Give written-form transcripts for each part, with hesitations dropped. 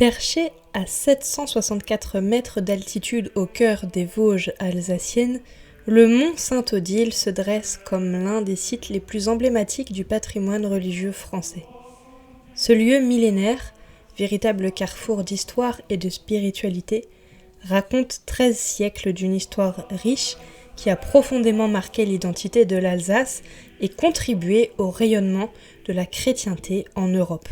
Perché à 764 mètres d'altitude au cœur des Vosges alsaciennes, le mont Saint-Odile se dresse comme l'un des sites les plus emblématiques du patrimoine religieux français. Ce lieu millénaire, véritable carrefour d'histoire et de spiritualité, raconte 13 siècles d'une histoire riche qui a profondément marqué l'identité de l'Alsace et contribué au rayonnement de la chrétienté en Europe.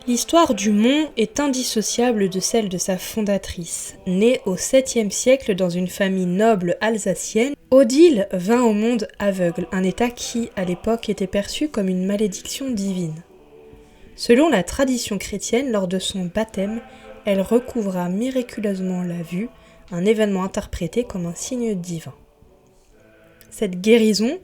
L'histoire du mont est indissociable de celle de sa fondatrice. Née au 7e siècle dans une famille noble alsacienne, Odile vint au monde aveugle, un état qui, à l'époque, était perçu comme une malédiction divine. Selon la tradition chrétienne, lors de son baptême, elle recouvra miraculeusement la vue, un événement interprété comme un signe divin. Cette guérison,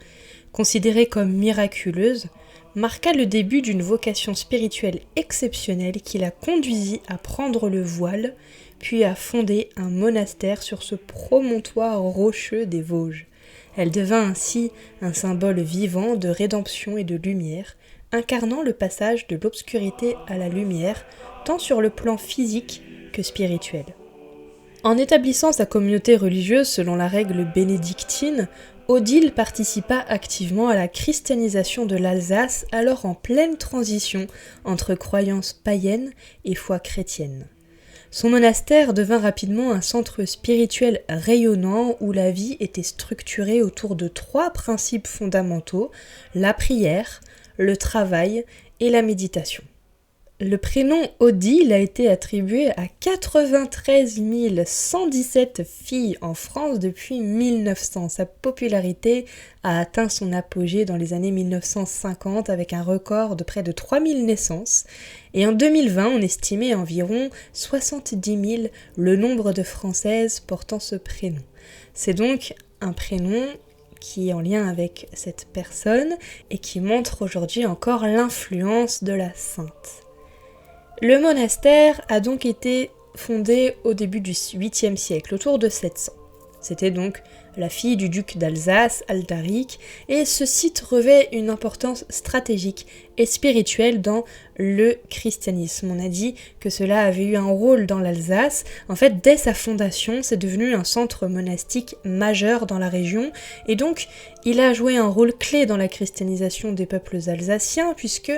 considérée comme miraculeuse, marqua le début d'une vocation spirituelle exceptionnelle qui la conduisit à prendre le voile, puis à fonder un monastère sur ce promontoire rocheux des Vosges. Elle devint ainsi un symbole vivant de rédemption et de lumière, incarnant le passage de l'obscurité à la lumière, tant sur le plan physique que spirituel. En établissant sa communauté religieuse selon la règle bénédictine, Odile participa activement à la christianisation de l'Alsace, alors en pleine transition entre croyances païennes et foi chrétienne. Son monastère devint rapidement un centre spirituel rayonnant où la vie était structurée autour de 3 principes fondamentaux, la prière, le travail et la méditation. Le prénom Odile a été attribué à 93 117 filles en France depuis 1900. Sa popularité a atteint son apogée dans les années 1950 avec un record de près de 3000 naissances. Et en 2020, on estimait environ 70 000 le nombre de Françaises portant ce prénom. C'est donc un prénom qui est en lien avec cette personne et qui montre aujourd'hui encore l'influence de la sainte. Le monastère a donc été fondé au début du 8e siècle, autour de 700. C'était donc la fille du duc d'Alsace, Aldaric, et ce site revêt une importance stratégique et spirituelle dans le christianisme. On a dit que cela avait eu un rôle dans l'Alsace. En fait, dès sa fondation, c'est devenu un centre monastique majeur dans la région, et donc il a joué un rôle clé dans la christianisation des peuples alsaciens, puisque,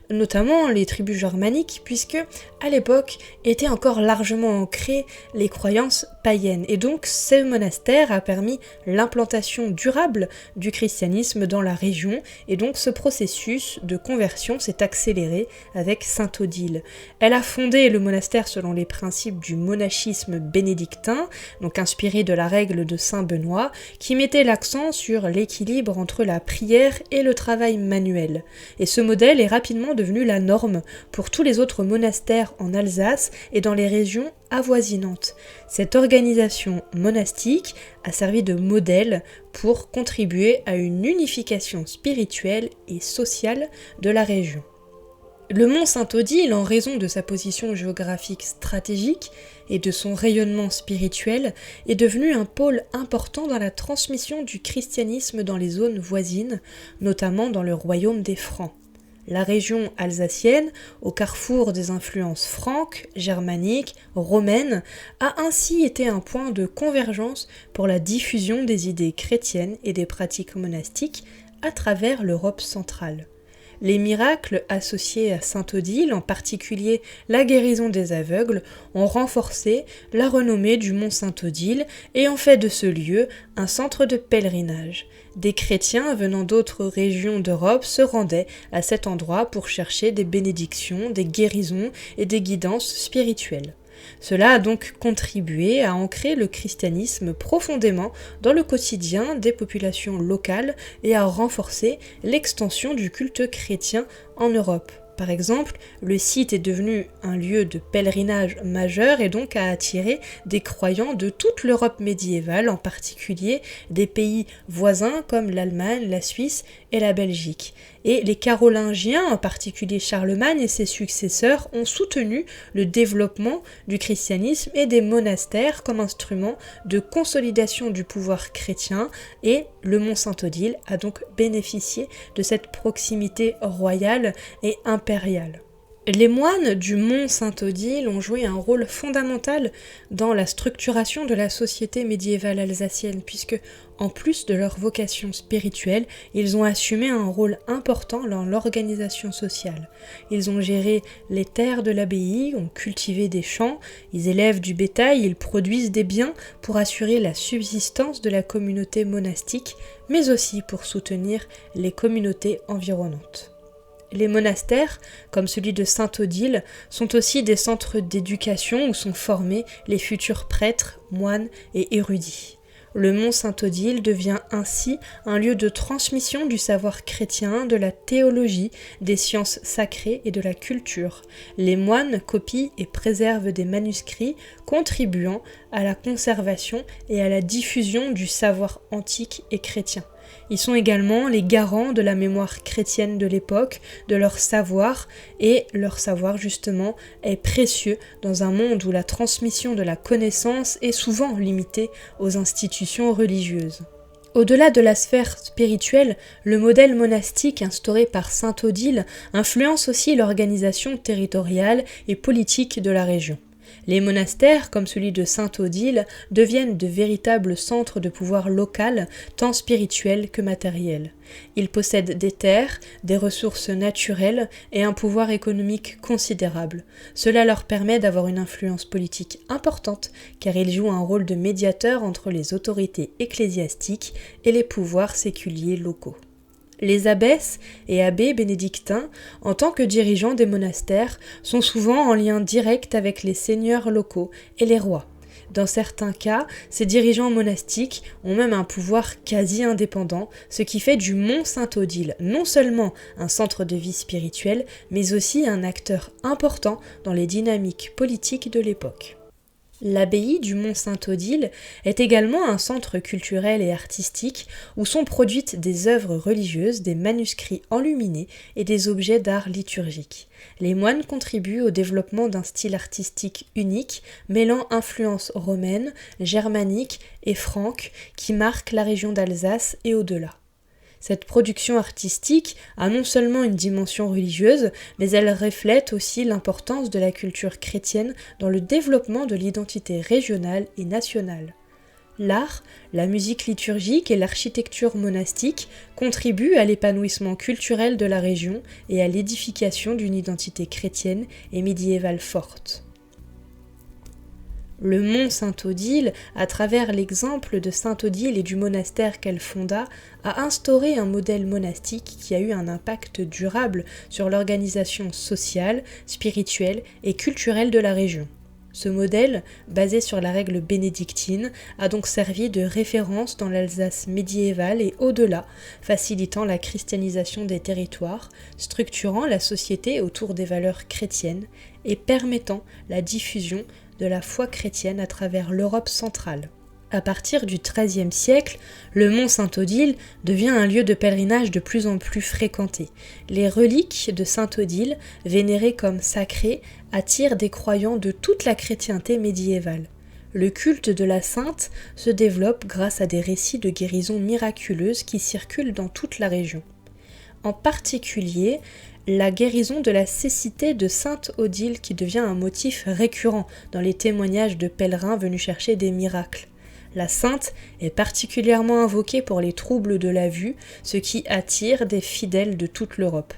notamment les tribus germaniques, puisque à l'époque étaient encore largement ancrées les croyances païennes. Et donc ce monastère a permis l'implantation durable du christianisme dans la région, et donc ce processus de conversion s'est accéléré avec Sainte Odile. Elle a fondé le monastère selon les principes du monachisme bénédictin, donc inspiré de la règle de Saint Benoît, qui mettait l'accent sur l'équilibre entre la prière et le travail manuel. Et ce modèle est rapidement devenu la norme pour tous les autres monastères en Alsace et dans les régions avoisinantes. Cette organisation monastique a servi de modèle pour contribuer à une unification spirituelle et sociale de la région. Le mont Saint-Odile, en raison de sa position géographique stratégique et de son rayonnement spirituel, est devenu un pôle important dans la transmission du christianisme dans les zones voisines, notamment dans le royaume des Francs. La région alsacienne, au carrefour des influences franques, germaniques, romaines, a ainsi été un point de convergence pour la diffusion des idées chrétiennes et des pratiques monastiques à travers l'Europe centrale. Les miracles associés à Sainte Odile, en particulier la guérison des aveugles, ont renforcé la renommée du mont Saint-Odile et ont fait de ce lieu un centre de pèlerinage. Des chrétiens venant d'autres régions d'Europe se rendaient à cet endroit pour chercher des bénédictions, des guérisons et des guidances spirituelles. Cela a donc contribué à ancrer le christianisme profondément dans le quotidien des populations locales et à renforcer l'extension du culte chrétien en Europe. Par exemple, le site est devenu un lieu de pèlerinage majeur et donc a attiré des croyants de toute l'Europe médiévale, en particulier des pays voisins comme l'Allemagne, la Suisse et la Belgique. Et les Carolingiens, en particulier Charlemagne et ses successeurs, ont soutenu le développement du christianisme et des monastères comme instrument de consolidation du pouvoir chrétien, et le mont Saint-Odile a donc bénéficié de cette proximité royale et impériale. Les moines du mont Saint-Odile ont joué un rôle fondamental dans la structuration de la société médiévale alsacienne, puisque, en plus de leur vocation spirituelle, ils ont assumé un rôle important dans l'organisation sociale. Ils ont géré les terres de l'abbaye, ont cultivé des champs, ils élèvent du bétail, ils produisent des biens pour assurer la subsistance de la communauté monastique, mais aussi pour soutenir les communautés environnantes. Les monastères, comme celui de Saint-Odile, sont aussi des centres d'éducation où sont formés les futurs prêtres, moines et érudits. Le mont Saint-Odile devient ainsi un lieu de transmission du savoir chrétien, de la théologie, des sciences sacrées et de la culture. Les moines copient et préservent des manuscrits contribuant à la conservation et à la diffusion du savoir antique et chrétien. Ils sont également les garants de la mémoire chrétienne de l'époque, de leur savoir, et leur savoir justement est précieux dans un monde où la transmission de la connaissance est souvent limitée aux institutions religieuses. Au-delà de la sphère spirituelle, le modèle monastique instauré par Saint-Odile influence aussi l'organisation territoriale et politique de la région. Les monastères, comme celui de Saint-Odile, deviennent de véritables centres de pouvoir local, tant spirituel que matériel. Ils possèdent des terres, des ressources naturelles et un pouvoir économique considérable. Cela leur permet d'avoir une influence politique importante, car ils jouent un rôle de médiateur entre les autorités ecclésiastiques et les pouvoirs séculiers locaux. Les abbesses et abbés bénédictins, en tant que dirigeants des monastères, sont souvent en lien direct avec les seigneurs locaux et les rois. Dans certains cas, ces dirigeants monastiques ont même un pouvoir quasi indépendant, ce qui fait du mont Saint-Odile non seulement un centre de vie spirituelle, mais aussi un acteur important dans les dynamiques politiques de l'époque. L'abbaye du mont Saint-Odile est également un centre culturel et artistique où sont produites des œuvres religieuses, des manuscrits enluminés et des objets d'art liturgique. Les moines contribuent au développement d'un style artistique unique, mêlant influences romaines, germaniques et franques qui marquent la région d'Alsace et au-delà. Cette production artistique a non seulement une dimension religieuse, mais elle reflète aussi l'importance de la culture chrétienne dans le développement de l'identité régionale et nationale. L'art, la musique liturgique et l'architecture monastique contribuent à l'épanouissement culturel de la région et à l'édification d'une identité chrétienne et médiévale forte. Le mont Saint-Odile, à travers l'exemple de Saint-Odile et du monastère qu'elle fonda, a instauré un modèle monastique qui a eu un impact durable sur l'organisation sociale, spirituelle et culturelle de la région. Ce modèle, basé sur la règle bénédictine, a donc servi de référence dans l'Alsace médiévale et au-delà, facilitant la christianisation des territoires, structurant la société autour des valeurs chrétiennes et permettant la diffusion de la foi chrétienne à travers l'Europe centrale. À partir du XIIIe siècle, le mont Saint-Odile devient un lieu de pèlerinage de plus en plus fréquenté. Les reliques de Saint-Odile, vénérées comme sacrées, attirent des croyants de toute la chrétienté médiévale. Le culte de la sainte se développe grâce à des récits de guérison miraculeuse qui circulent dans toute la région. En particulier, la guérison de la cécité de Sainte-Odile qui devient un motif récurrent dans les témoignages de pèlerins venus chercher des miracles. La sainte est particulièrement invoquée pour les troubles de la vue, ce qui attire des fidèles de toute l'Europe.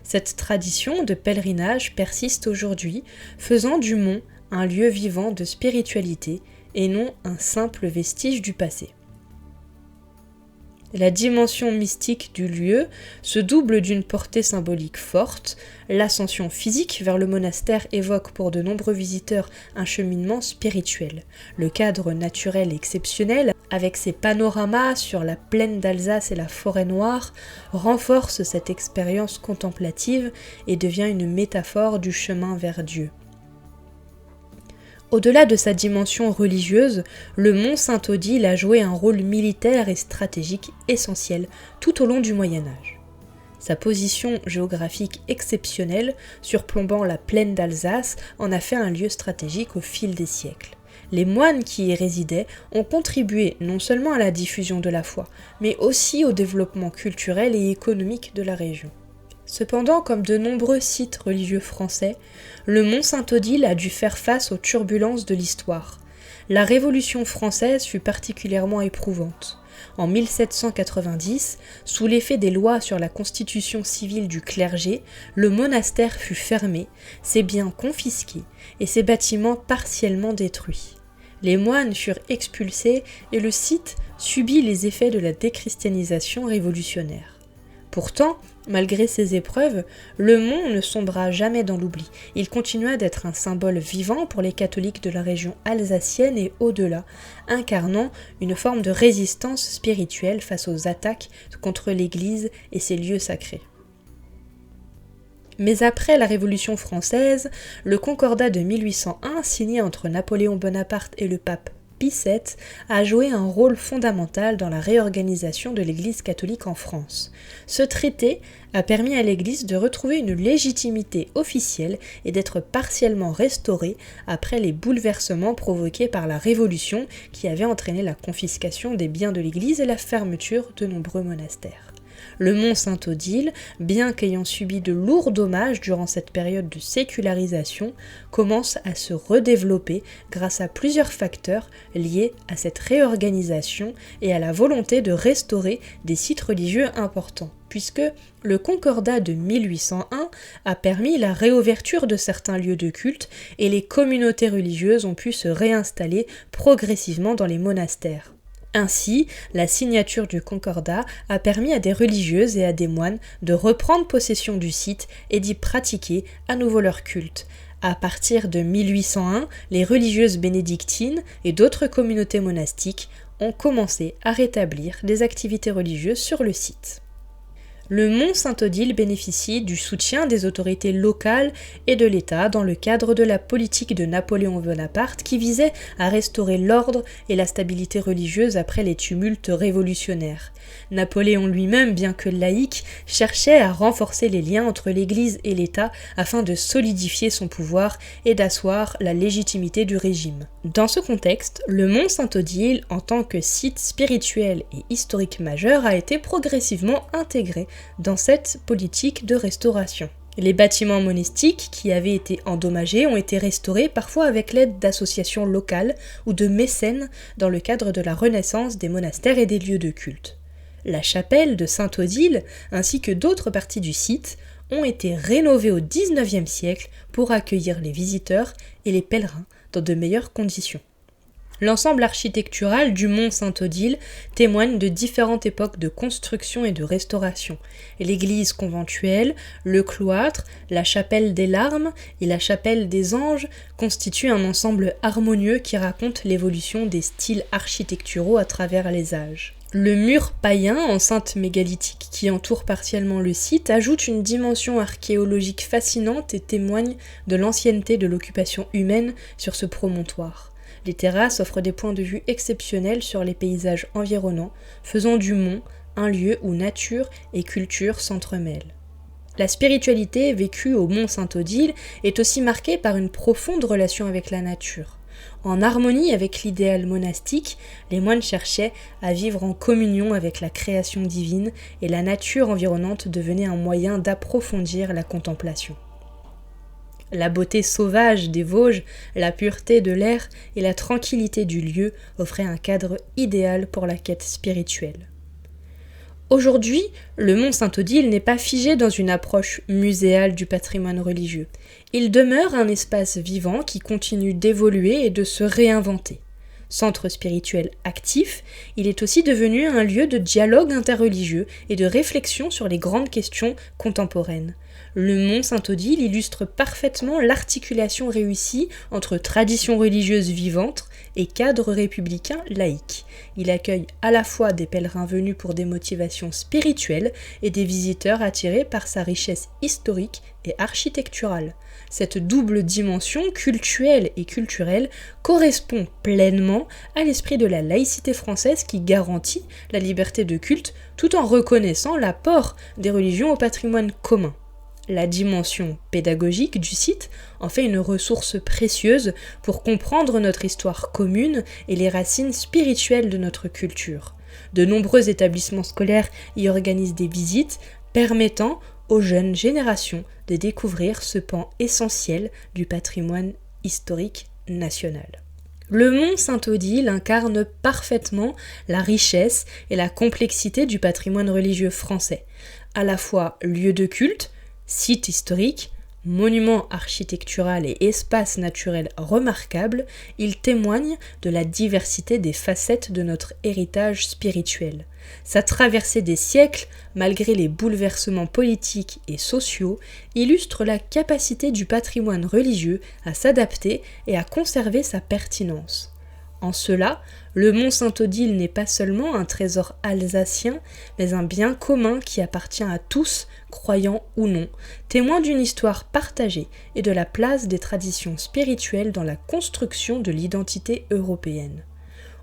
Cette tradition de pèlerinage persiste aujourd'hui, faisant du mont un lieu vivant de spiritualité et non un simple vestige du passé. La dimension mystique du lieu se double d'une portée symbolique forte. L'ascension physique vers le monastère évoque pour de nombreux visiteurs un cheminement spirituel. Le cadre naturel exceptionnel, avec ses panoramas sur la plaine d'Alsace et la forêt noire, renforce cette expérience contemplative et devient une métaphore du chemin vers Dieu. Au-delà de sa dimension religieuse, le mont Saint-Odile a joué un rôle militaire et stratégique essentiel tout au long du Moyen-Âge. Sa position géographique exceptionnelle, surplombant la plaine d'Alsace, en a fait un lieu stratégique au fil des siècles. Les moines qui y résidaient ont contribué non seulement à la diffusion de la foi, mais aussi au développement culturel et économique de la région. Cependant, comme de nombreux sites religieux français, le Mont Saint-Odile a dû faire face aux turbulences de l'histoire. La Révolution française fut particulièrement éprouvante. En 1790, sous l'effet des lois sur la constitution civile du clergé, le monastère fut fermé, ses biens confisqués et ses bâtiments partiellement détruits. Les moines furent expulsés et le site subit les effets de la déchristianisation révolutionnaire. Pourtant, malgré ces épreuves, le mont ne sombra jamais dans l'oubli. Il continua d'être un symbole vivant pour les catholiques de la région alsacienne et au-delà, incarnant une forme de résistance spirituelle face aux attaques contre l'Église et ses lieux sacrés. Mais après la Révolution française, le Concordat de 1801, signé entre Napoléon Bonaparte et le pape Pie VII, a joué un rôle fondamental dans la réorganisation de l'Église catholique en France. Ce traité a permis à l'Église de retrouver une légitimité officielle et d'être partiellement restaurée après les bouleversements provoqués par la Révolution qui avait entraîné la confiscation des biens de l'Église et la fermeture de nombreux monastères. Le Mont Saint-Odile, bien qu'ayant subi de lourds dommages durant cette période de sécularisation, commence à se redévelopper grâce à plusieurs facteurs liés à cette réorganisation et à la volonté de restaurer des sites religieux importants, puisque le Concordat de 1801 a permis la réouverture de certains lieux de culte et les communautés religieuses ont pu se réinstaller progressivement dans les monastères. Ainsi, la signature du Concordat a permis à des religieuses et à des moines de reprendre possession du site et d'y pratiquer à nouveau leur culte. À partir de 1801, les religieuses bénédictines et d'autres communautés monastiques ont commencé à rétablir des activités religieuses sur le site. Le Mont Saint-Odile bénéficie du soutien des autorités locales et de l'État dans le cadre de la politique de Napoléon Bonaparte qui visait à restaurer l'ordre et la stabilité religieuse après les tumultes révolutionnaires. Napoléon lui-même, bien que laïque, cherchait à renforcer les liens entre l'Église et l'État afin de solidifier son pouvoir et d'asseoir la légitimité du régime. Dans ce contexte, le Mont Saint-Odile, en tant que site spirituel et historique majeur, a été progressivement intégré dans cette politique de restauration. Les bâtiments monastiques qui avaient été endommagés ont été restaurés parfois avec l'aide d'associations locales ou de mécènes dans le cadre de la renaissance des monastères et des lieux de culte. La chapelle de Saint-Odile ainsi que d'autres parties du site ont été rénovées au XIXe siècle pour accueillir les visiteurs et les pèlerins dans de meilleures conditions. L'ensemble architectural du Mont Saint-Odile témoigne de différentes époques de construction et de restauration. L'église conventuelle, le cloître, la chapelle des Larmes et la chapelle des Anges constituent un ensemble harmonieux qui raconte l'évolution des styles architecturaux à travers les âges. Le mur païen, enceinte mégalithique qui entoure partiellement le site, ajoute une dimension archéologique fascinante et témoigne de l'ancienneté de l'occupation humaine sur ce promontoire. Les terrasses offrent des points de vue exceptionnels sur les paysages environnants, faisant du mont un lieu où nature et culture s'entremêlent. La spiritualité vécue au Mont Saint-Odile est aussi marquée par une profonde relation avec la nature. En harmonie avec l'idéal monastique, les moines cherchaient à vivre en communion avec la création divine et la nature environnante devenait un moyen d'approfondir la contemplation. La beauté sauvage des Vosges, la pureté de l'air et la tranquillité du lieu offraient un cadre idéal pour la quête spirituelle. Aujourd'hui, le Mont Saint-Odile n'est pas figé dans une approche muséale du patrimoine religieux. Il demeure un espace vivant qui continue d'évoluer et de se réinventer. Centre spirituel actif, il est aussi devenu un lieu de dialogue interreligieux et de réflexion sur les grandes questions contemporaines. Le Mont Saint-Odile illustre parfaitement l'articulation réussie entre traditions religieuses vivantes et cadre républicain laïque. Il accueille à la fois des pèlerins venus pour des motivations spirituelles et des visiteurs attirés par sa richesse historique et architecturale. Cette double dimension cultuelle et culturelle correspond pleinement à l'esprit de la laïcité française qui garantit la liberté de culte tout en reconnaissant l'apport des religions au patrimoine commun. La dimension pédagogique du site en fait une ressource précieuse pour comprendre notre histoire commune et les racines spirituelles de notre culture. De nombreux établissements scolaires y organisent des visites permettant aux jeunes générations de découvrir ce pan essentiel du patrimoine historique national. Le mont Saint-Odile incarne parfaitement la richesse et la complexité du patrimoine religieux français, à la fois lieu de culte, site historique, monument architectural et espace naturel remarquable, il témoigne de la diversité des facettes de notre héritage spirituel. Sa traversée des siècles, malgré les bouleversements politiques et sociaux, illustre la capacité du patrimoine religieux à s'adapter et à conserver sa pertinence. En cela, le mont Saint-Odile n'est pas seulement un trésor alsacien, mais un bien commun qui appartient à tous, croyants ou non, témoin d'une histoire partagée et de la place des traditions spirituelles dans la construction de l'identité européenne.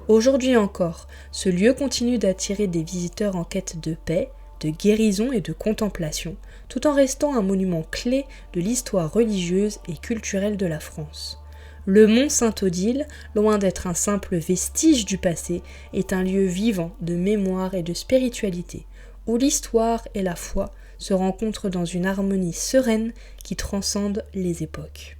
Aujourd'hui encore, ce lieu continue d'attirer des visiteurs en quête de paix, de guérison et de contemplation, tout en restant un monument clé de l'histoire religieuse et culturelle de la France. Le mont Saint-Odile, loin d'être un simple vestige du passé, est un lieu vivant de mémoire et de spiritualité, où l'histoire et la foi se rencontrent dans une harmonie sereine qui transcende les époques.